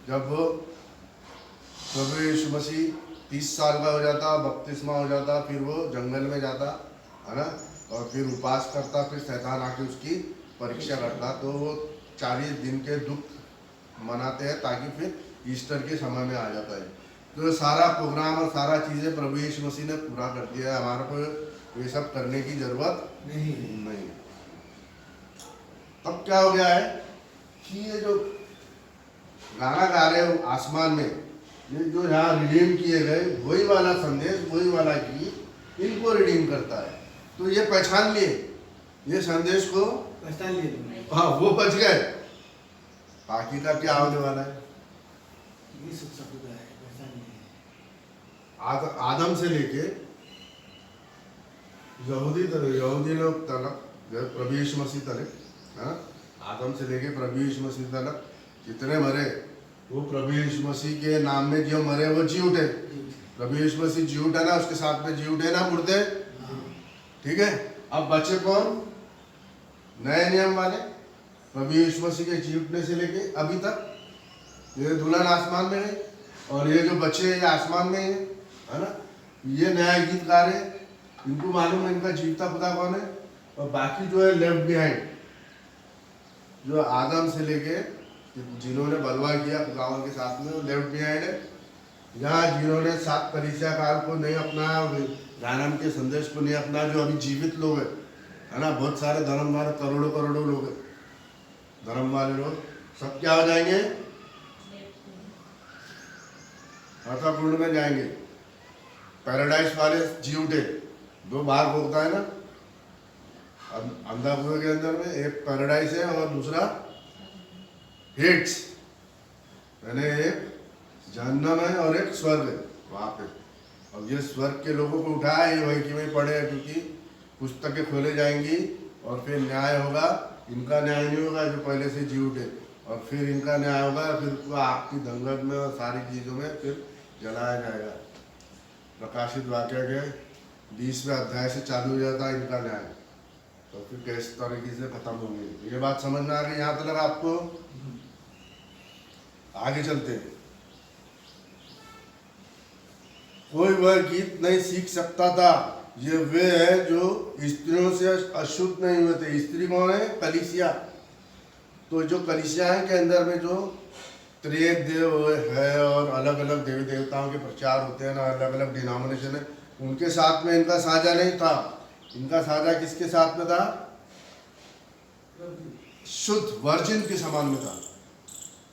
A: जब वो प्रभु यीशु मसीह 30 साल का हो जाता, बपतिस्मा हो जाता, फिर वो जंगल में जाता, है ना, और फिर उपवास करता, फिर शैतान आके उसकी परीक्षा करता। तो वो 40 दिन के दुख मनाते हैं ताकि फिर ईस्टर के समय में आ जाता है। तो सारा प्रोग्राम और सारा चीज़ें प्रभु यीशु मसीह ने पूरा कर दिया है। हमारे को ये सब करने की जरूरत नहीं। अब क्या हो गया है कि ये जो गाना गा रहे हो आसमान में, ये जो यहाँ रिडीम किए गए वही वाला संदेश, वही वाला गीत इनको रिडीम करता है। तो ये पहचान लिए ये संदेश को,
B: पहचान लिए तुमने।
A: हाँ वो बच गए। बाकी का क्या होने वाला है?
B: ये सुख सपुदा है, पहचान लिए।
A: आदम से लेके यहूदी लोग तक, प्रभु यीशु मसीह तक, हाँ, आदम से लेके प्रभु यीशु मसीह तक जितने मरे वो प्रभु यीशु मसीह के नाम में जो मरे वो जी उठे। प्रभु यीशु मसीह जी उठा ना, उसके साथ में जी उठे ना मुर्दे, ठीक है। अब बचे कौन? नए नियम वाले, प्रभु यीशु मसीह के जी उठने से लेके अभी तक। ये दुल्हन आसमान में है और ये जो बच्चे ये आसमान में है ना। ये नया गीत गा रहे, इनको मालूम है इनका जीवता खुदा कौन है। और बाकी जो है लेफ्ट बिहाइंड, जो आदम से लेके जिन्होंने बलवा किया खुदावन के साथ में, वो लेफ्ट बिहाइंड है। यहाँ जिन्होंने 7 कलीसिया काल को नहीं अपनाया, रानम के संदेश को नहीं अपनाया, जो अभी जीवित लोग है ना, बहुत सारे धर्म वाले करोड़ों करोड़ों लोग हैं, धर्म वाले लोग सब क्या हो जाएंगे? अर्थापूर्ण में जाएंगे। पैराडाइज वाले जी उठे, 2 बार होता है ना अंधा कुएं के अंदर में, एक पैराडाइज है और दूसरा हेट्स, यानी एक जहन्नम है और एक स्वर्ग है वहाँ पे। और ये स्वर्ग के लोगों को उठाया, ये वही कि वही पढ़े, क्योंकि पुस्तकें खोले जाएंगी और फिर न्याय होगा। इनका न्याय नहीं होगा जो पहले से जी उठे, और फिर इनका न्याय होगा, फिर उनको आपकी दंगत में और सारी चीज़ों में फिर जलाया जाएगा। प्रकाशित वाक्य के 20वें अध्याय से चालू हो जाता है इनका न्याय, तो फिर किस तरीके से खत्म होंगे। ये बात समझ में आ गई यहाँ तक आपको? आगे चलते हैं। कोई वह गीत नहीं सीख सकता था, ये वे है जो स्त्रियों से अशुद्ध नहीं हुए थे। स्त्री कौन है? कलीसिया। तो जो कलीसिया है के अंदर में जो त्रिएक देव है और अलग अलग देवी देवताओं के प्रचार होते हैं ना, अलग अलग डिनोमिनेशन है, उनके साथ में इनका साझा नहीं था। इनका साझा किसके साथ में था? शुद्ध वर्जिन के समान में था।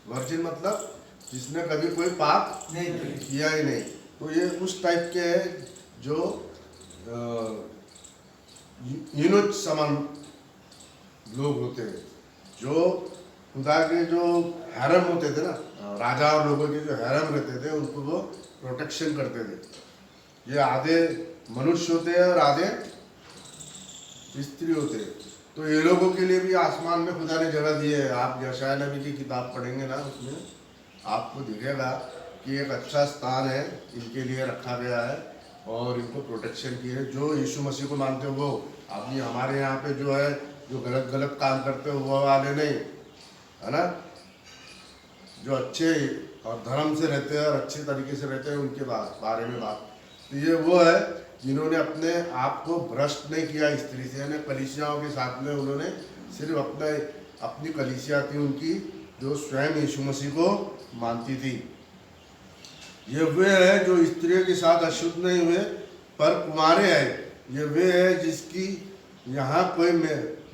A: वर्जिन मतलब जिसने कभी कोई पाप
B: नहीं
A: किया ही नहीं। तो ये उस टाइप के है जो यूनिट समान लोग होते हैं, जो खुदा के जो हैरम होते थे ना, राजा और लोगों के जो हैरम रहते थे, उनको वो प्रोटेक्शन करते थे। ये आधे मनुष्य होते हैं और आधे स्त्री होते हैं। तो ये लोगों के लिए भी आसमान में खुदा ने जगह दी है। आप यशायाह नबी की किताब पढ़ेंगे ना, उसमें आपको दिखेगा कि एक अच्छा स्थान है इनके लिए रखा गया है और इनको प्रोटेक्शन की है। जो यीशु मसीह को मानते हो वो, अभी हमारे यहाँ पे जो है जो गलत गलत काम करते हो वो वाले नहीं, है ना, जो अच्छे और धर्म से रहते हैं और अच्छे तरीके से रहते हैं, उनके बारे में बात। तो ये वो है जिन्होंने अपने आप को भ्रष्ट नहीं किया स्त्री से, यानी कलीसियाओं के साथ में उन्होंने सिर्फ अपनी कलीसिया थी उनकी, जो स्वयं यीशु मसीह को मानती थी। ये वे है जो स्त्रियों के साथ अशुद्ध नहीं हुए पर कुमारे हैं। ये वे है जिसकी यहाँ कोई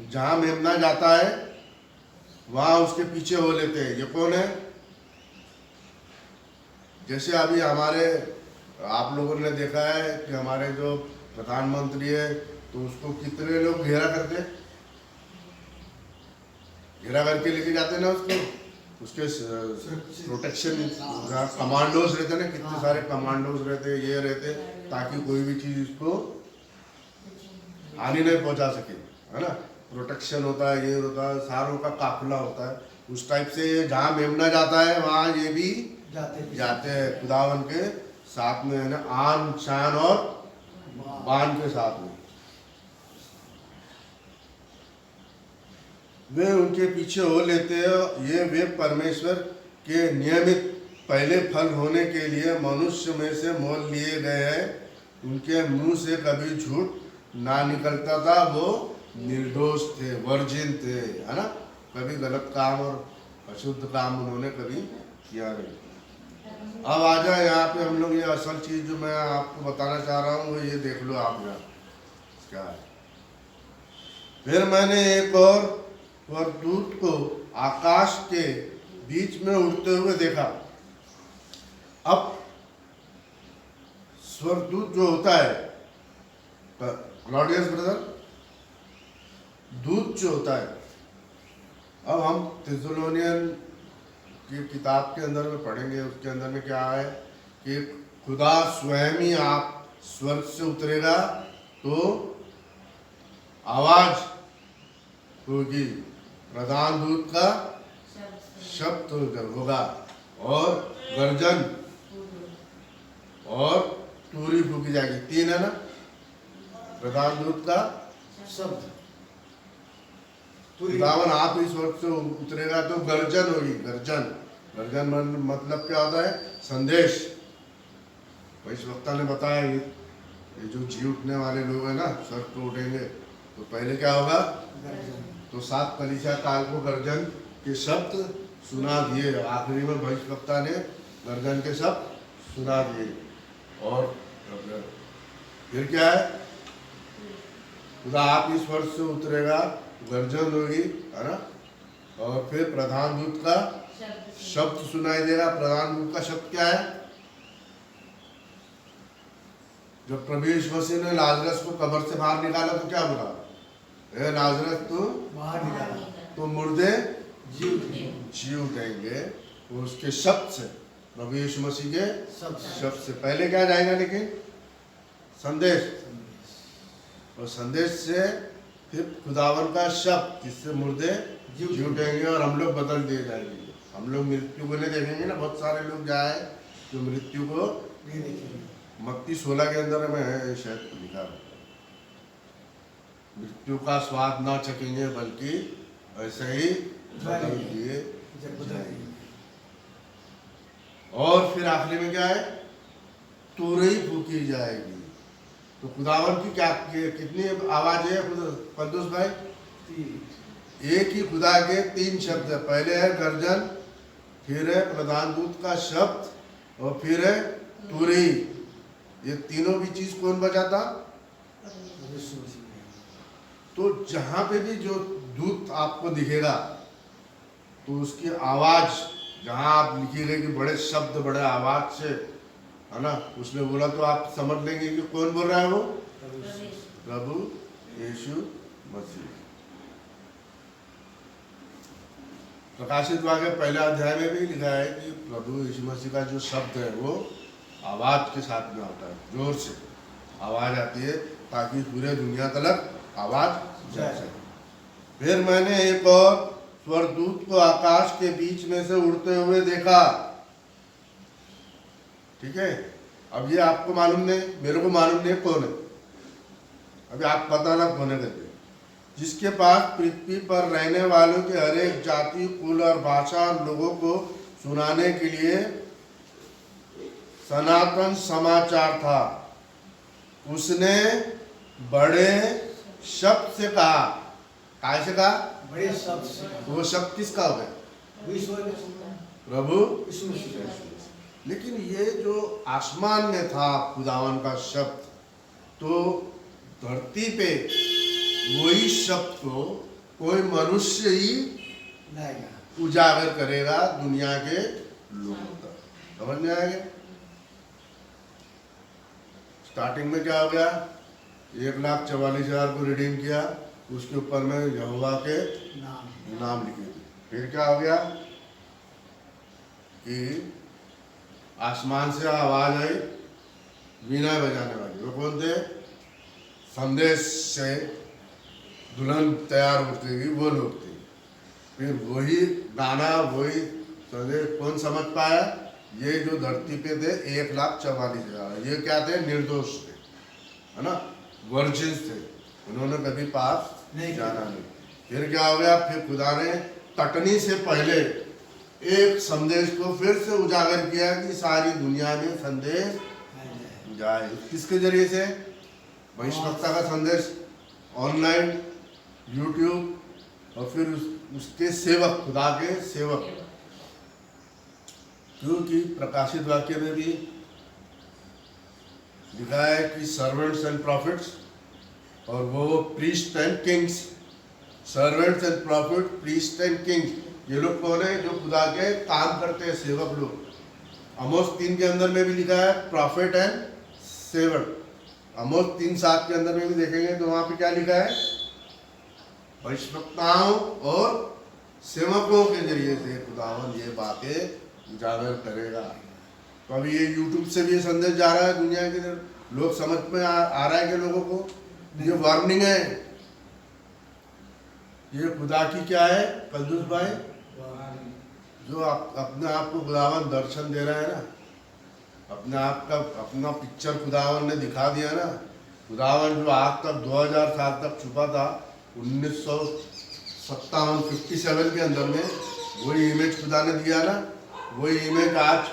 A: जहाँ मेमना जाता है वहाँ उसके पीछे हो लेते हैं। ये कौन है? जैसे अभी हमारे आप लोगों ने देखा है कि हमारे जो प्रधानमंत्री है तो उसको कितने लोग घेरा करते, घेरा करके लेके जाते हैं ना उसको, उसके प्रोटेक्शन कमांडोज रहते ना, कितने सारे कमांडोज रहते, ये रहते, ताकि कोई भी चीज़ उसको हानि नहीं पहुंचा सके, है ना। प्रोटेक्शन होता है, ये होता है, सारों का काफिला होता है। उस टाइप से जहाँ मेमना जाता है वहाँ ये भी जाते हैं खुदावन के साथ में, है ना, आन शान और बान के साथ में। वे उनके पीछे हो लेते हैं। ये वे परमेश्वर के नियमित पहले फल होने के लिए मनुष्य में से मोल लिए गए हैं। उनके मुंह से कभी झूठ ना निकलता था, वो निर्दोष थे, वर्जिन थे, है ना, कभी गलत काम और अशुद्ध काम उन्होंने कभी किया नहीं। अब आ जाए यहाँ पे हम लोग, ये असल चीज़ जो मैं आपको बताना चाह रहा हूँ वो ये देख लो आप यहाँ क्या है। फिर मैंने एक और स्वर्गदूत को आकाश के बीच में उड़ते हुए देखा। अब स्वर्गदूत जो होता है, क्लॉडियस ब्रदर, दूत जो होता है, अब हम थिस्सलुनीयन की किताब के अंदर में पढ़ेंगे, उसके अंदर में क्या है कि खुदा स्वयं ही आप स्वर्ग से उतरेगा तो आवाज होगी, प्रधान दूत का शब्द होगा और गर्जन और तूरी फूकी जाएगी। 3 है ना, प्रधान दूत का
B: शब्द,
A: खुदावन आप इस स्वर्ग से उतरेगा तो गर्जन होगी। गर्जन गर्जन मतलब क्या होता है? संदेश। भविष्यवक्ता ने बताया ये जो जी उठने वाले लोग हैं ना, स्वर्ग को उठेंगे तो पहले क्या होगा? तो 7 कलीसिया काल को गर्जन के शब्द सुना दिए, आखिरी में भविष्यवक्ता ने गर्जन के शब्द सुना दिए। और फिर क्या है? खुदा आप इस स्वर्ग से उतरेगा, गर्जन होगी, है ना, और फिर प्रधान दूत का शब्द सुनाई देगा। प्रधान दूत का शब्द क्या है? जब प्रभु यीशु मसीह ने लाजरस को कब्र से बाहर निकाला तो क्या बोला? ए लाजरस तू
B: बाहर निकाला,
A: तो मुर्दे
B: जीव
A: जी उठेंगे। वो उसके शब्द से, प्रभु यीशु मसीह के शब्द से। पहले क्या जाएगा? लेकिन संदेश, और संदेश से फिर खुदावन का शब्द, जिससे मुर्दे जी उठेंगे और हम लोग बदल दिए जाएंगे। हम लोग मृत्यु को नहीं देखेंगे ना। बहुत सारे लोग जाए जो मृत्यु को
B: नहीं देखेंगे।
A: मत्ती 16 के अंदर में है शायद लिखा, मृत्यु का स्वाद ना चखेंगे बल्कि ऐसे ही बदल दिए जाएंगे। और फिर आखिरी में क्या है? तुरही फूकी जाएगी। तो खुदावन की क्या कितनी आवाज है पंदुस भाई? एक ही खुदा के 3 शब्द है। पहले है गर्जन, फिर है प्रधान दूत का शब्द और फिर है तुरही। ये तीनों भी चीज कौन बजाता? तो जहां पे भी जो दूत आपको दिखेगा तो उसकी आवाज, जहां आप लिखिएगा कि बड़े शब्द बड़े आवाज से, है ना, उसने बोला तो आप समझ लेंगे कि कौन बोल रहा है? वो प्रभु यीशु मसीह। प्रकाशित वाक्य 1 अध्याय में भी लिखा है कि प्रभु यीशु मसीह का जो शब्द है वो आवाज के साथ में आता है, जोर से आवाज आती है ताकि पूरे दुनिया तक आवाज जा सके। फिर मैंने एक और स्वर्गदूत को आकाश के बीच में से उड़ते हुए देखा। ठीक है, अब ये आपको मालूम नहीं, मेरे को मालूम नहीं कौन है। अभी आप पता ना कौन है करके। जिसके पास पृथ्वी पर रहने वालों के हर एक जाति, कुल और भाषा और लोगों को सुनाने के लिए सनातन समाचार था। उसने बड़े शब्द से कहा। काय से कहा?
B: बड़े शब्द से।
A: वो शब्द किसका हो गया? प्रभु
B: यीशु मसीह।
A: लेकिन ये जो आसमान में था खुदावन का शब्द, तो धरती पे वही शब्द को कोई मनुष्य ही
B: लाएगा,
A: उजागर करेगा दुनिया के लोगों तक। समझ में आएगा? स्टार्टिंग में क्या हो गया? 1,44,000 को रिडीम किया, उसके ऊपर में यहोवा के नाम लिखे थे। फिर क्या हो गया कि आसमान से आवाज आई, वीणा बजाने वाली। वो कौन थे? संदेश से दुल्हन तैयार होती थी, वो लोग थे। फिर वही गाना, वही संदेश कौन समझ पाया? ये जो धरती पे थे 1,44,000, ये क्या थे? निर्दोष थे, है ना, वर्जिन्स थे, उन्होंने कभी पाप नहीं जाना नहीं। फिर क्या हो गया? फिर खुदा ने तटनी से पहले एक संदेश को फिर से उजागर किया कि सारी दुनिया में संदेश जाए। किसके जरिए से? भविष्यवक्ता का संदेश, ऑनलाइन, यूट्यूब, और फिर उसके सेवक, खुदा के सेवक। क्योंकि प्रकाशित वाक्य में भी लिखा है कि सर्वेंट्स एंड प्रॉफिट्स, और वो priest and Kings. Servants and profit, priest and Kings, ये लोग कौन है? जो खुदा के काम करते हैं, सेवक लोग। आमोस 3 के अंदर में भी लिखा है प्रॉफिट एंड सेवर। आमोस 3:7 के अंदर में भी देखेंगे तो वहां पे क्या लिखा है, भविष्यवक्ताओं और सेवकों के जरिए से खुदावन ये बातें उजागर करेगा। तो अभी ये यूट्यूब से भी ये संदेश जा रहा है दुनिया के अंदर, लोग समझ में आ रहा है कि लोगों को ये वार्निंग है, ये खुदा की क्या है कलदुस भाई, जो अपने आप को खुदावन दर्शन दे रहा है ना, अपने आप का अपना पिक्चर खुदावन ने दिखा दिया ना। खुदावन जो आज तक 2000 साल तक छुपा था, 1957 के अंदर में वही इमेज खुदा ने दिया ना, वही इमेज आज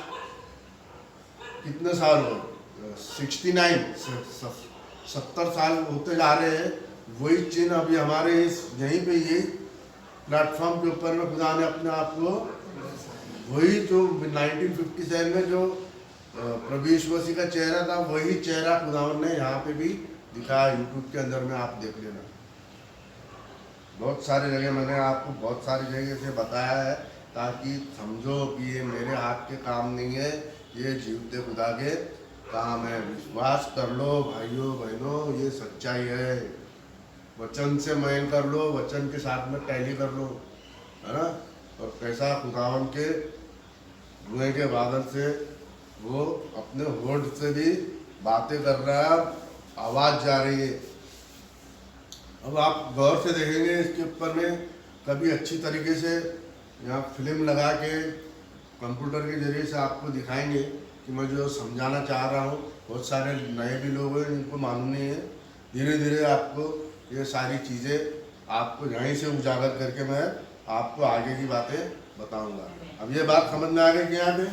A: कितने साल हो, 70 साल होते जा रहे हैं, वही चिन्ह अभी हमारे इस यहीं पे ये प्लेटफॉर्म के ऊपर में खुदा ने अपने आप को, वही जो 1957 में जो प्रभु यीशु मसीह का चेहरा था, वही चेहरा खुदावन ने यहाँ पे भी दिखाया। यूट्यूब के अंदर में आप देख लेना, बहुत सारी जगह मैंने आपको बहुत सारी जगह से बताया है, ताकि समझो कि ये मेरे हाथ के काम नहीं है, ये जीवते खुदा के काम है। विश्वास कर लो भाइयों बहनों, ये सच्चाई है। वचन से मैन कर लो, वचन के साथ में टैली कर लो, है ना। और कैसा खुदावन के धुएं के बादल से वो अपने होठ से भी बातें कर रहा है, आवाज़ जा रही है। अब आप गौर से देखेंगे इसके ऊपर में, कभी अच्छी तरीके से यहाँ फिल्म लगा के कंप्यूटर के जरिए से आपको दिखाएंगे कि मैं जो समझाना चाह रहा हूँ। बहुत सारे नए भी लोग हैं जिनको मालूम नहीं है, धीरे धीरे आपको ये सारी चीज़ें आपको यहीं से उजागर करके मैं आपको आगे की बातें बताऊंगा। अब ये बात समझ में आ गई कि यहाँ पे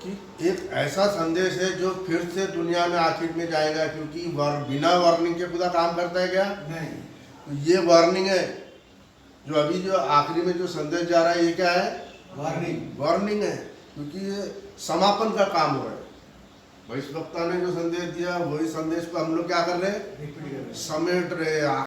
A: कि एक ऐसा संदेश है जो फिर से दुनिया में आखिर में जाएगा, क्योंकि बिना वार्निंग के खुदा काम करता है क्या?
B: नहीं।
A: तो ये वार्निंग है, जो अभी जो आखिरी में जो संदेश जा रहा है, ये क्या है? वार्निंग है, क्योंकि ये समापन का काम हो रहा है। भविष्यवक्ता ने जो संदेश दिया वही संदेश को हम लोग क्या कर रहे हैं? समेट रहे हैं।